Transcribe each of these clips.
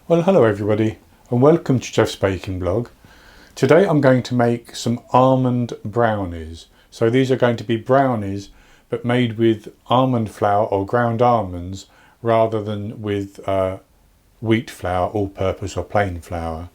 Well, hello everybody and welcome to Jeff's Baking Blog. Today I'm going to make some almond brownies. So these are going to be brownies but made with almond flour or ground almonds rather than with wheat flour, all-purpose or plain flour.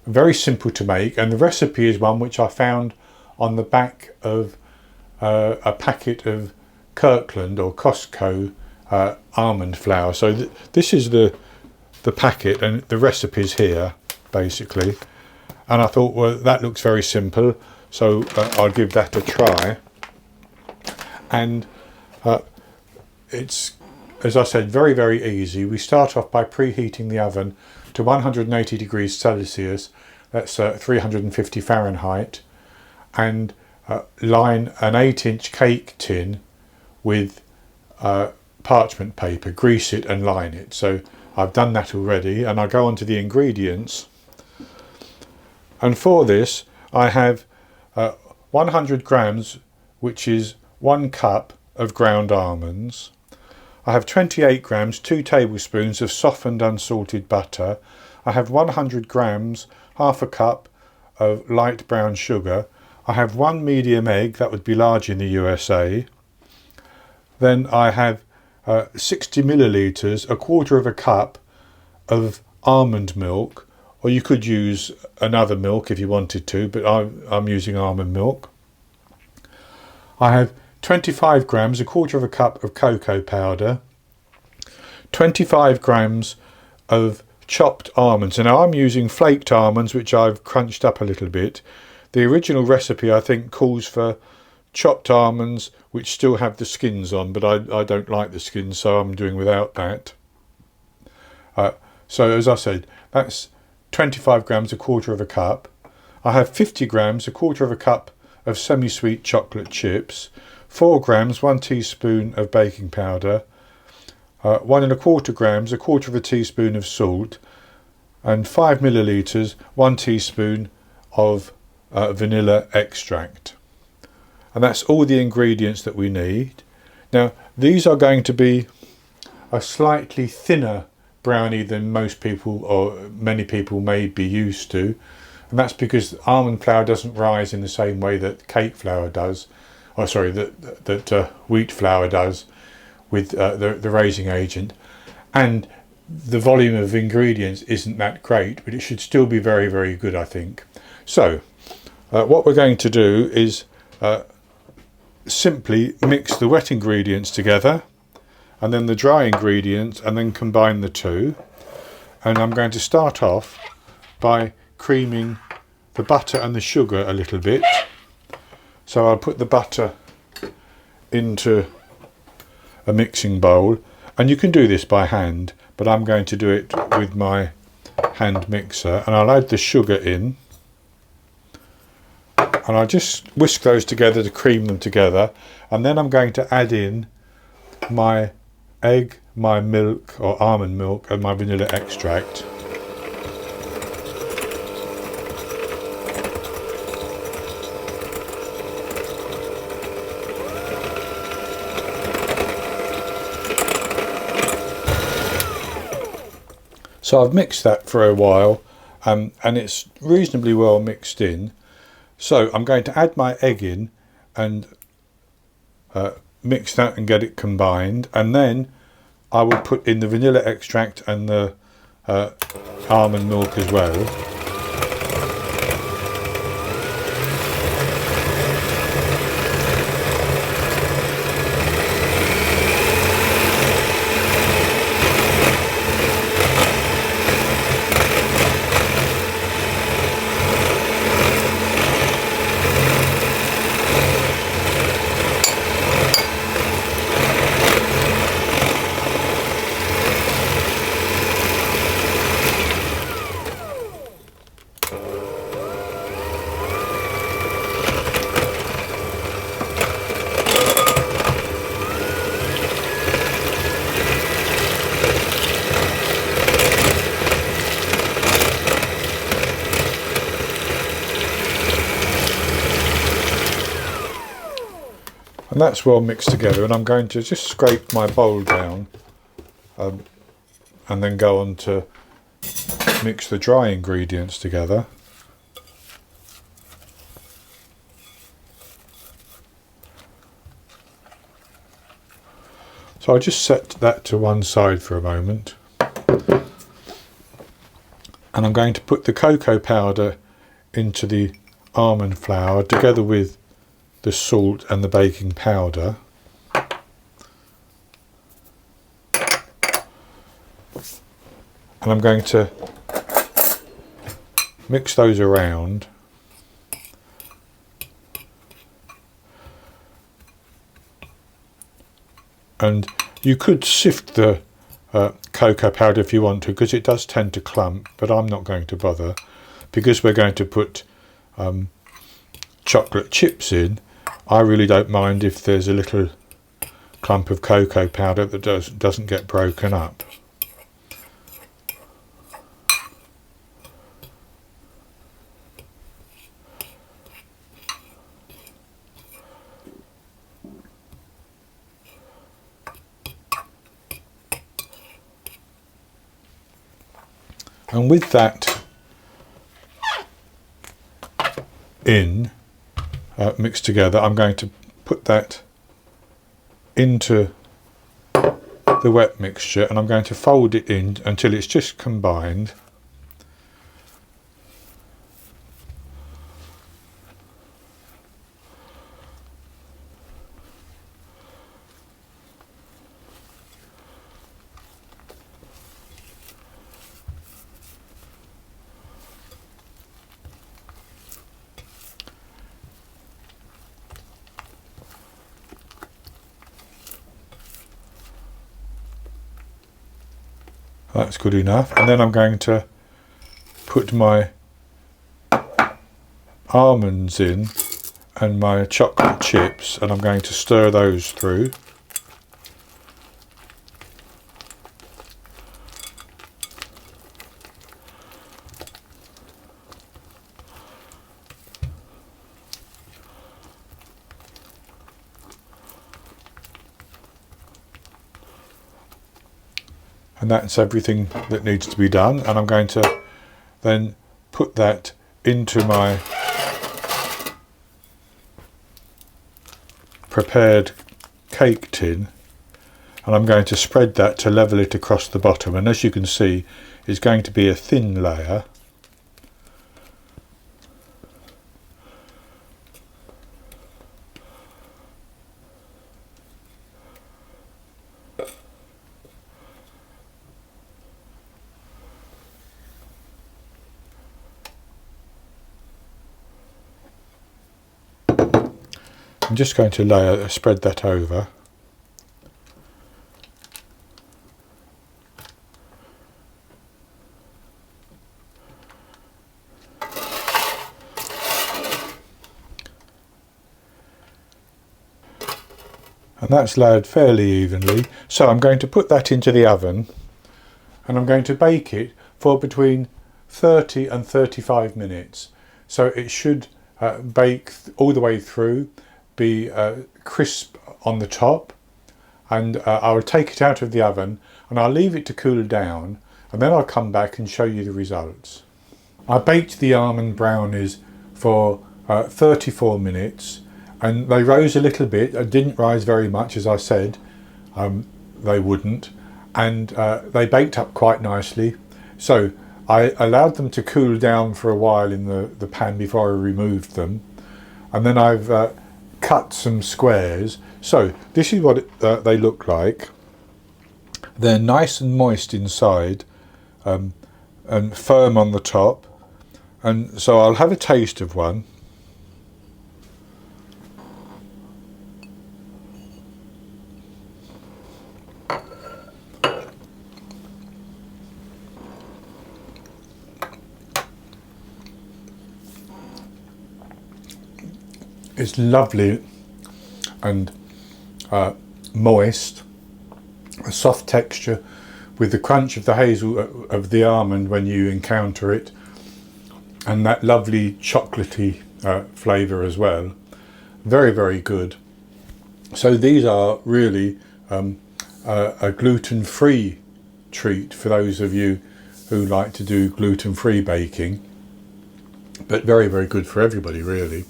Very simple to make, and the recipe is one which I found on the back of a packet of Kirkland or Costco almond flour. So this is the packet and the recipe's here basically, and I thought, well, that looks very simple, so I'll give that a try. And it's, as I said, very easy. We start off by preheating the oven to 180 degrees Celsius, that's 350 Fahrenheit, and line an 8-inch cake tin with parchment paper, grease it and line it. So I've done that already, and I'll go on to the ingredients. And for this I have 100 grams, which is 1 cup of ground almonds. I have 28 grams, 2 tablespoons of softened unsalted butter. I have 100 grams, half a cup of light brown sugar. I have 1 medium egg, that would be large in the USA. Then I have 60 millilitres, a quarter of a cup of almond milk, or you could use another milk if you wanted to, but I'm using almond milk. I have 25 grams, a quarter of a cup of cocoa powder, 25 grams of chopped almonds, and now I'm using flaked almonds which I've crunched up a little bit. The original recipe I think calls for chopped almonds which still have the skins on, but I don't like the skins, so I'm doing without that. So as I said, that's 25 grams, a quarter of a cup. I have 50 grams, a quarter of a cup of semi-sweet chocolate chips, 4 grams, 1 teaspoon of baking powder, 1 1/4 grams, a quarter of a teaspoon of salt, and 5 millilitres, 1 teaspoon of vanilla extract. And that's all the ingredients that we need. Now these are going to be a slightly thinner brownie than most people or many people may be used to, and that's because almond flour doesn't rise in the same way that cake flour does, or sorry, that wheat flour does with the raising agent, and the volume of ingredients isn't that great, but it should still be very good, I think. So what we're going to do is simply mix the wet ingredients together and then the dry ingredients, and then combine the two. And I'm going to start off by creaming the butter and the sugar a little bit. So I'll put the butter into a mixing bowl, and you can do this by hand, but I'm going to do it with my hand mixer, and I'll add the sugar in, and I'll just whisk those together to cream them together, and then I'm going to add in my egg, my milk or almond milk, and my vanilla extract. So I've mixed that for a while, and it's reasonably well mixed in. So I'm going to add my egg in and mix that and get it combined, and then I will put in the vanilla extract and the almond milk as well. And that's well mixed together, and I'm going to just scrape my bowl down and then go on to mix the dry ingredients together. So I'll just set that to one side for a moment. And I'm going to put the cocoa powder into the almond flour together with the salt and the baking powder. And I'm going to mix those around. And you could sift the cocoa powder if you want to, because it does tend to clump, but I'm not going to bother. Because we're going to put chocolate chips in, I really don't mind if there's a little clump of cocoa powder that doesn't get broken up. And with that mixed together, I'm going to put that into the wet mixture, and I'm going to fold it in until it's just combined. That's good enough. And then I'm going to put my almonds in and my chocolate chips, and I'm going to stir those through. And that's everything that needs to be done, and I'm going to then put that into my prepared cake tin, and I'm going to spread that to level it across the bottom, and as you can see, it's going to be a thin layer. I'm just going to spread that over. And that's layered fairly evenly. So I'm going to put that into the oven, and I'm going to bake it for between 30 and 35 minutes. So it should bake all the way through, be crisp on the top, and I'll take it out of the oven and I'll leave it to cool down, and then I'll come back and show you the results. I baked the almond brownies for 34 minutes, and they rose a little bit. It didn't rise very much, as I said they wouldn't, and they baked up quite nicely. So I allowed them to cool down for a while in the pan before I removed them, and then I've cut some squares. So this is what they look like. They're nice and moist inside, and firm on the top, and so I'll have a taste of one. It's lovely and moist, a soft texture with the crunch of the hazel of the almond when you encounter it, and that lovely chocolatey flavour as well. Very, very good. So these are really a gluten-free treat for those of you who like to do gluten-free baking, but very, very good for everybody really.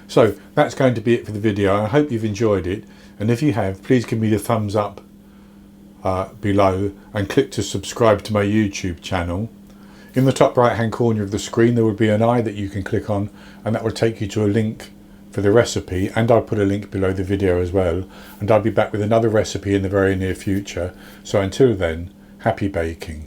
So that's going to be it for the video. I hope you've enjoyed it, and if you have, please give me the thumbs up below and click to subscribe to my YouTube channel. In the top right hand corner of the screen there will be an eye that you can click on, and that will take you to a link for the recipe, and I'll put a link below the video as well, and I'll be back with another recipe in the very near future. So until then, happy baking.